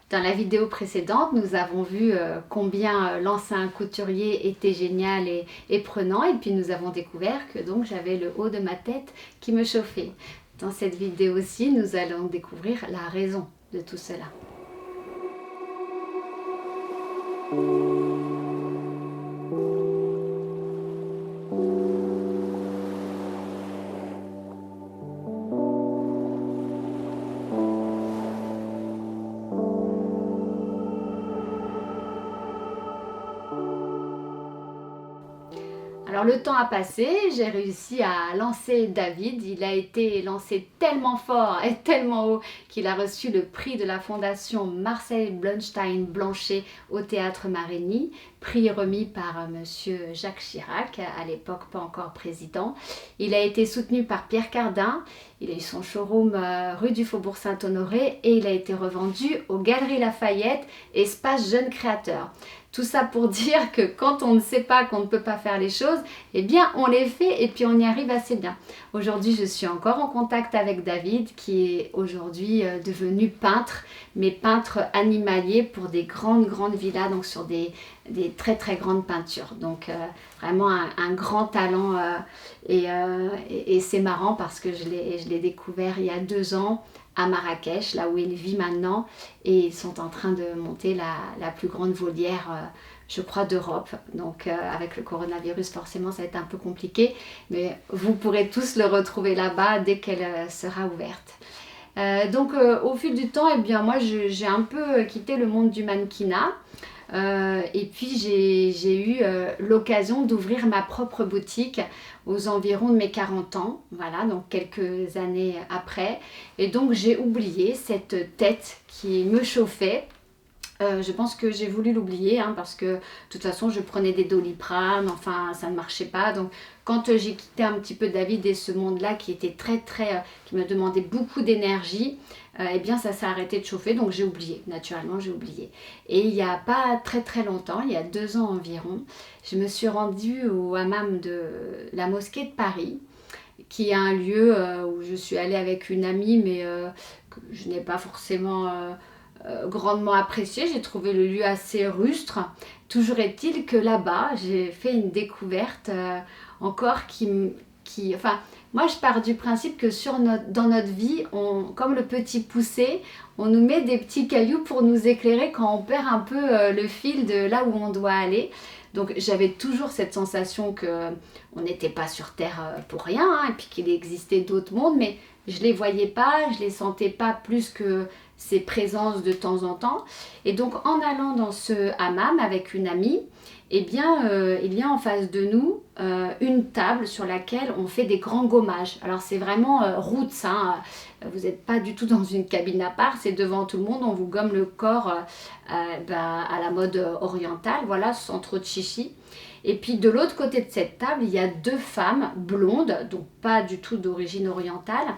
Dans la vidéo précédente, nous avons vu combien lancer un couturier était génial et prenant, et puis nous avons découvert que donc j'avais le haut de ma tête qui me chauffait. Dans cette vidéo aussi, nous allons découvrir la raison de tout cela. Alors le temps a passé, j'ai réussi à lancer David. Il a été lancé tellement fort et tellement haut qu'il a reçu le prix de la fondation Marcel Blunstein Blanchet au Théâtre Marigny, prix remis par monsieur Jacques Chirac, à l'époque pas encore président. Il a été soutenu par Pierre Cardin, il a eu son showroom rue du Faubourg Saint-Honoré et il a été revendu aux Galeries Lafayette, espace jeunes créateurs. Tout ça pour dire que quand on ne sait pas qu'on ne peut pas faire les choses, eh bien on les fait et puis on y arrive assez bien. Aujourd'hui, je suis encore en contact avec David qui est aujourd'hui devenu peintre, mais peintre animalier pour des grandes villas, donc sur des très grandes peintures. Donc vraiment un grand talent et c'est marrant parce que je l'ai découvert il y a 2 ans à Marrakech, là où il vit maintenant, et ils sont en train de monter la plus grande volière, je crois, d'Europe. Donc avec le coronavirus, forcément, ça va être un peu compliqué, mais vous pourrez tous le retrouver là-bas dès qu'elle sera ouverte. Donc au fil du temps, eh bien, moi, j'ai un peu quitté le monde du mannequinat. Et puis j'ai eu l'occasion d'ouvrir ma propre boutique aux environs de mes 40 ans, voilà, donc quelques années après. Et donc j'ai oublié cette tête qui me chauffait. Je pense que j'ai voulu l'oublier parce que de toute façon je prenais des Doliprane, enfin ça ne marchait pas. Donc quand j'ai quitté un petit peu David et ce monde-là qui était qui me demandait beaucoup d'énergie, eh bien ça s'est arrêté de chauffer, donc j'ai oublié, naturellement j'ai oublié. Et il n'y a pas très longtemps, il y a 2 ans environ, je me suis rendue au hammam de la mosquée de Paris, qui est un lieu où je suis allée avec une amie, mais que je n'ai pas forcément grandement apprécié. J'ai trouvé le lieu assez rustre. Toujours est-il que là-bas, j'ai fait une découverte encore enfin, moi je pars du principe que dans notre vie, comme le petit poussé, on nous met des petits cailloux pour nous éclairer quand on perd un peu le fil de là où on doit aller. Donc j'avais toujours cette sensation qu'on n'était pas sur Terre pour rien, et puis qu'il existait d'autres mondes, mais je ne les voyais pas, je ne les sentais pas plus que ces présences de temps en temps. Et donc en allant dans ce hammam avec une amie, eh bien, il y a en face de nous une table sur laquelle on fait des grands gommages. Alors c'est vraiment roots, vous n'êtes pas du tout dans une cabine à part, c'est devant tout le monde, on vous gomme le corps à la mode orientale, voilà, sans trop de chichi. Et puis de l'autre côté de cette table, il y a 2 femmes blondes, donc pas du tout d'origine orientale,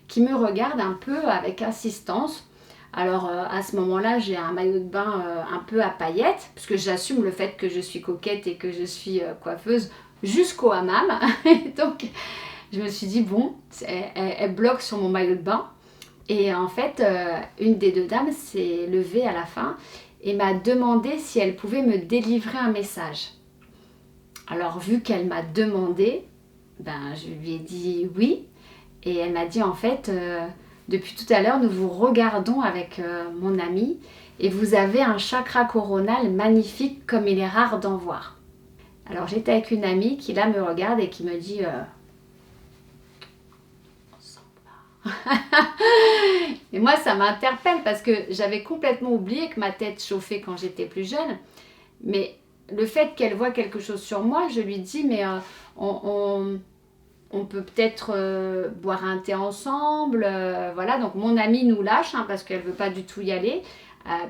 qui me regardent un peu avec insistance. Alors à ce moment-là, j'ai un maillot de bain un peu à paillettes, parce que j'assume le fait que je suis coquette et que je suis coiffeuse jusqu'au hammam. Et donc je me suis dit, bon, elle bloque sur mon maillot de bain. Et en fait, une des 2 dames s'est levée à la fin et m'a demandé si elle pouvait me délivrer un message. Alors vu qu'elle m'a demandé, je lui ai dit oui. Et elle m'a dit en fait... depuis tout à l'heure, nous vous regardons avec mon ami et vous avez un chakra coronal magnifique comme il est rare d'en voir. Alors j'étais avec une amie qui là me regarde et qui me dit on s'en va. Et moi ça m'interpelle parce que j'avais complètement oublié que ma tête chauffait quand j'étais plus jeune. Mais le fait qu'elle voit quelque chose sur moi, je lui dis mais on peut peut-être boire un thé ensemble, voilà. Donc mon amie nous lâche parce qu'elle ne veut pas du tout y aller.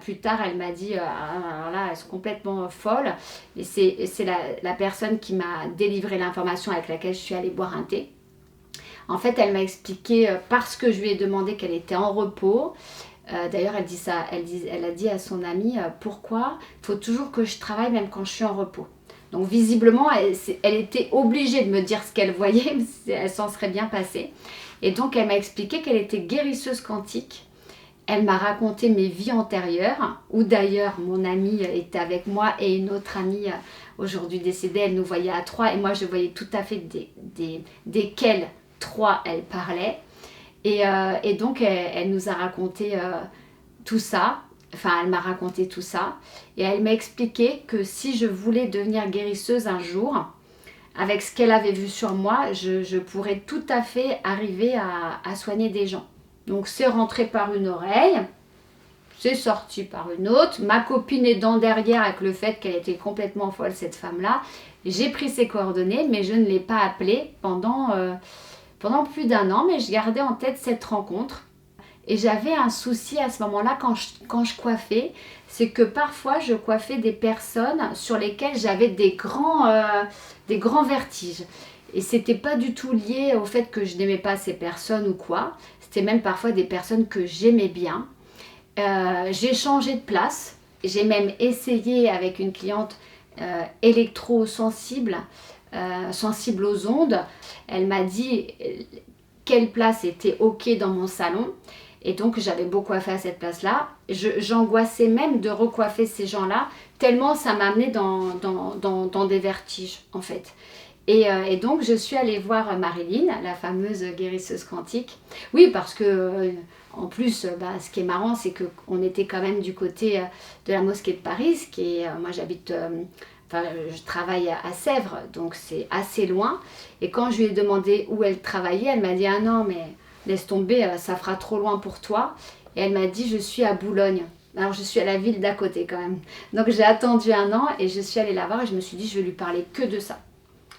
Plus tard, elle m'a dit, alors là, elles sont complètement folles. Et c'est la personne qui m'a délivré l'information avec laquelle je suis allée boire un thé. En fait, elle m'a expliqué, parce que je lui ai demandé qu'elle était en repos. D'ailleurs, elle a dit à son amie, pourquoi il faut toujours que je travaille même quand je suis en repos. Donc visiblement, elle était obligée de me dire ce qu'elle voyait, elle s'en serait bien passée. Et donc elle m'a expliqué qu'elle était guérisseuse quantique. Elle m'a raconté mes vies antérieures, où d'ailleurs mon amie était avec moi et une autre amie aujourd'hui décédée, elle nous voyait à 3 et moi je voyais tout à fait desquelles 3 elle parlait. Et donc elle nous a raconté tout ça, enfin elle m'a raconté tout ça et elle m'a expliqué que si je voulais devenir guérisseuse un jour, avec ce qu'elle avait vu sur moi, je pourrais tout à fait arriver à soigner des gens. Donc c'est rentré par une oreille, c'est sorti par une autre. Ma copine aidant derrière avec le fait qu'elle était complètement folle cette femme-là. J'ai pris ses coordonnées mais je ne l'ai pas appelée pendant plus d'1 an. Mais je gardais en tête cette rencontre. Et j'avais un souci à ce moment-là quand je coiffais. C'est que parfois je coiffais des personnes sur lesquelles j'avais des grands vertiges. Et c'était pas du tout lié au fait que je n'aimais pas ces personnes ou quoi. C'était même parfois des personnes que j'aimais bien. J'ai changé de place. J'ai même essayé avec une cliente électrosensible, sensible aux ondes. Elle m'a dit quelle place était ok dans mon salon. Et donc j'avais beau coiffer à cette place-là. J'angoissais même de recoiffer ces gens-là, tellement ça m'amenait dans des vertiges en fait. Et donc je suis allée voir Marilyn, la fameuse guérisseuse quantique. Oui, parce que en plus, ce qui est marrant, c'est qu'on était quand même du côté de la mosquée de Paris, moi j'habite, je travaille à Sèvres, donc c'est assez loin. Et quand je lui ai demandé où elle travaillait, elle m'a dit « Ah non, mais laisse tomber, ça fera trop loin pour toi ». Et elle m'a dit « Je suis à Boulogne ». Alors je suis à la ville d'à côté quand même. Donc j'ai attendu 1 an et je suis allée la voir et je me suis dit « Je vais lui parler que de ça ».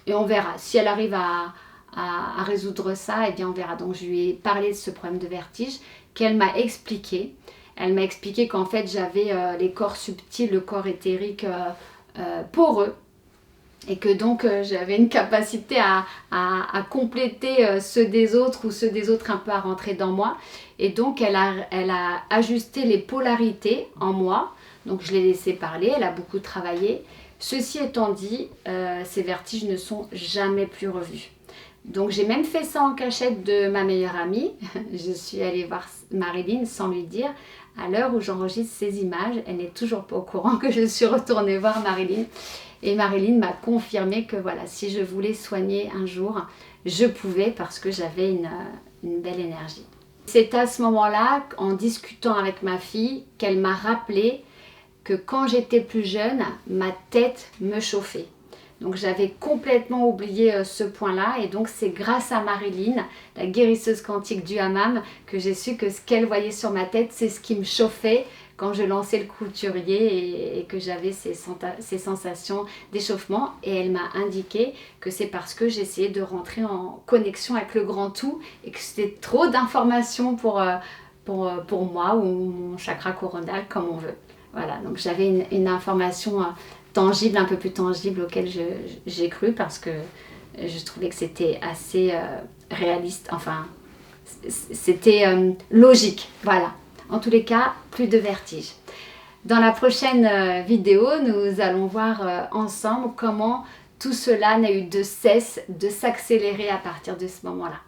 Et on verra. Si elle arrive à résoudre ça, eh bien on verra. Donc je lui ai parlé de ce problème de vertige qu'elle m'a expliqué. Elle m'a expliqué qu'en fait j'avais les corps subtils, le corps éthérique poreux. Et que donc j'avais une capacité à compléter ceux des autres ou ceux des autres un peu à rentrer dans moi. Et donc elle a ajusté les polarités en moi. Donc je l'ai laissé parler, elle a beaucoup travaillé. Ceci étant dit, ces vertiges ne sont jamais plus revus. Donc j'ai même fait ça en cachette de ma meilleure amie. Je suis allée voir Marilyn sans lui dire. À l'heure où j'enregistre ces images, elle n'est toujours pas au courant que je suis retournée voir Marilyn. Et Marilyn m'a confirmé que voilà, si je voulais soigner un jour, je pouvais parce que j'avais une belle énergie. C'est à ce moment-là, en discutant avec ma fille, qu'elle m'a rappelé que quand j'étais plus jeune, ma tête me chauffait. Donc j'avais complètement oublié ce point-là et donc c'est grâce à Marilyn, la guérisseuse quantique du hammam, que j'ai su que ce qu'elle voyait sur ma tête, c'est ce qui me chauffait quand je lançais le couturier et que j'avais ces sensations d'échauffement. Et elle m'a indiqué que c'est parce que j'essayais de rentrer en connexion avec le grand tout et que c'était trop d'informations pour moi ou mon chakra coronal comme on veut. Voilà, donc j'avais une information tangible, un peu plus tangible auquel j'ai cru parce que je trouvais que c'était assez réaliste, enfin c'était logique, voilà. En tous les cas, plus de vertige. Dans la prochaine vidéo, nous allons voir ensemble comment tout cela n'a eu de cesse de s'accélérer à partir de ce moment-là.